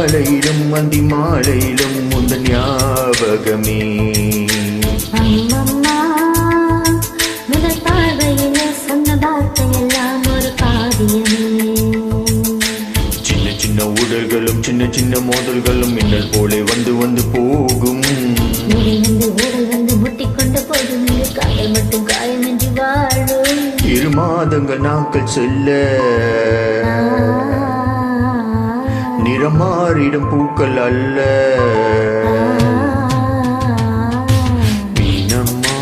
காலையிலும் அந்தி மாலையிலும் முந்தன் ஞாபகமே. அம்மம்மா முதல் பார்வையில சொன்ன வார்த்தையெல்லாம் ஒரு காவியமே. சின்ன சின்ன உடல்களும் சின்ன சின்ன மோதல்களும் மின்னல் போலே வந்து வந்து போகும். ஊடல் வந்து முட்டிக்கொண்ட போதும் காதல் மட்டும் காயமின்றி வாழும். 2 மாதங்கள் நாட்கள் செல்ல நிறம் மாறிடும் பூக்கள் அல்ல. மீனம்மா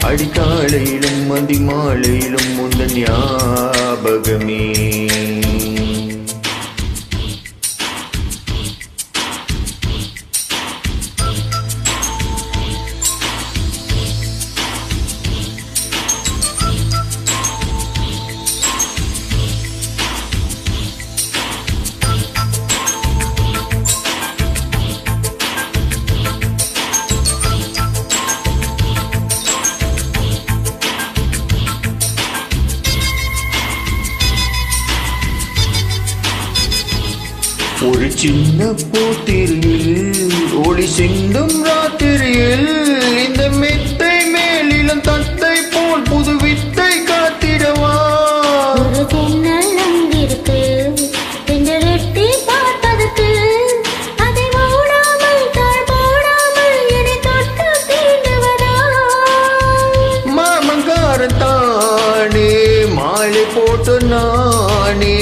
அடிக்காலையிலும் அந்தி மாலையிலும் முந்தன் ஞாபகமே. ஒரு சின்ன பூத்திரியில் ஒளி சிந்தும் ராத்திரியில் இந்த மெத்தை மேலிலும் தத்தை போல் புது வித்தை காத்திடவா. ஒரு ஜன்னல் அங்கிருக்கு எட்டி பார்ப்பதற்கு அதை மூடாமல் தாழ் போடாமல் என்னை தொட்டு தீண்டுவதா. மாமங்காரத்தானே மாலை போட்டு நானே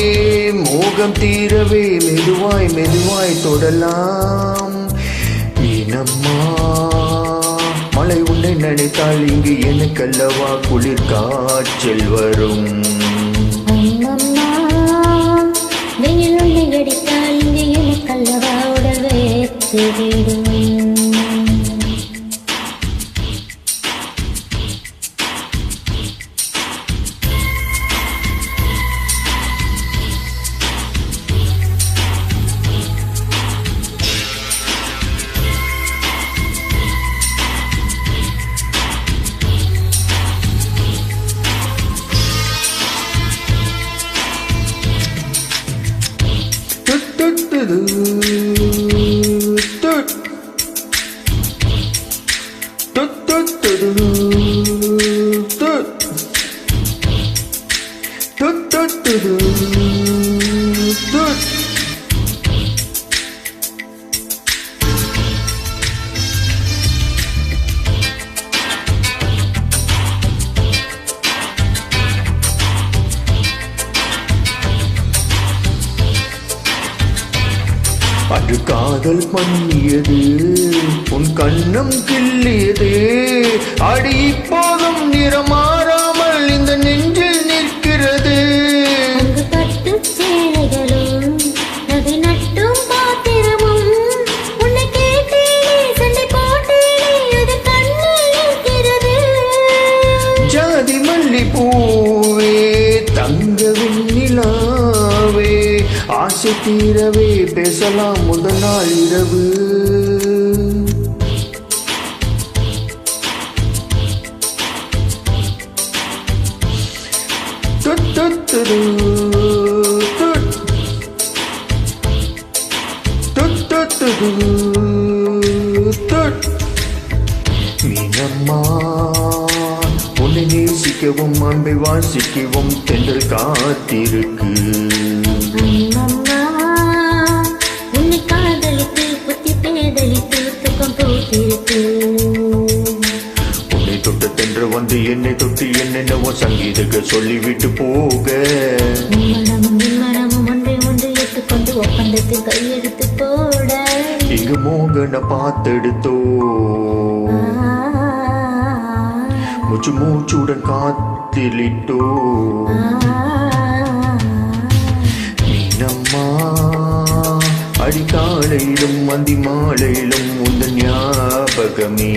மோகம் தீரவே மெதுவாய் மெதுவாய் தொடலாம். மீனம்மா மழை உன்னை நினைத்தால் இங்கு எனக்கல்லவா குளிர் காய்ச்சல் வரும். அம்மம்மா வெயில் உன்னை அடித்தால் இங்கு எனக்கல்லவா உடல் வேர்த்து விடும். அது காதல் பண்ணியது உன் கண்ணம் கிள்ளியது. அடி இப்போதும் நிறமாறாமல் இந்த நெஞ்சில் நிற்கிறது. பட்டு சேலைகளும் நகை நட்டும் பாத்திரமும் உன்னை கேட்டேனே சண்டை போட்டேனே அது கண்ணில் இருக்கிறது. ஜாதி மல்லி பூவே தங்க வெண்ணிலாவே ஆசை தீரவே பேசலாம் முதல் நாள் இரவு. மீனம்மா உன்னை நேசிக்கவும் அன்பை வாசிக்கவும் தென்றல் காத்திருக்கு. அம்மம்மா உன்னை காதலித்து புத்தி பேதலித்து துக்கம் போட்டிருக்கு. உன்னை தொட்ட தென்று வந்து என்னை தொட்டு என்னென்னவோ சங்கீதங்கள் சொல்லிவிட்டு போக. மனமும் ஒன்றை ஒன்று ஏற்றுக்கொண்டு ஒப்பந்தத்தில் கையெடுத்து போட இங்கு மோகன பார்த்தெடுத்தோ மூச்சு மூச்சுடன் காத்திலிட்டோ. மீனம்மா அடிக்காலையிலும் அந்தி மாலையிலும் உந்தன் ஞாபகமே.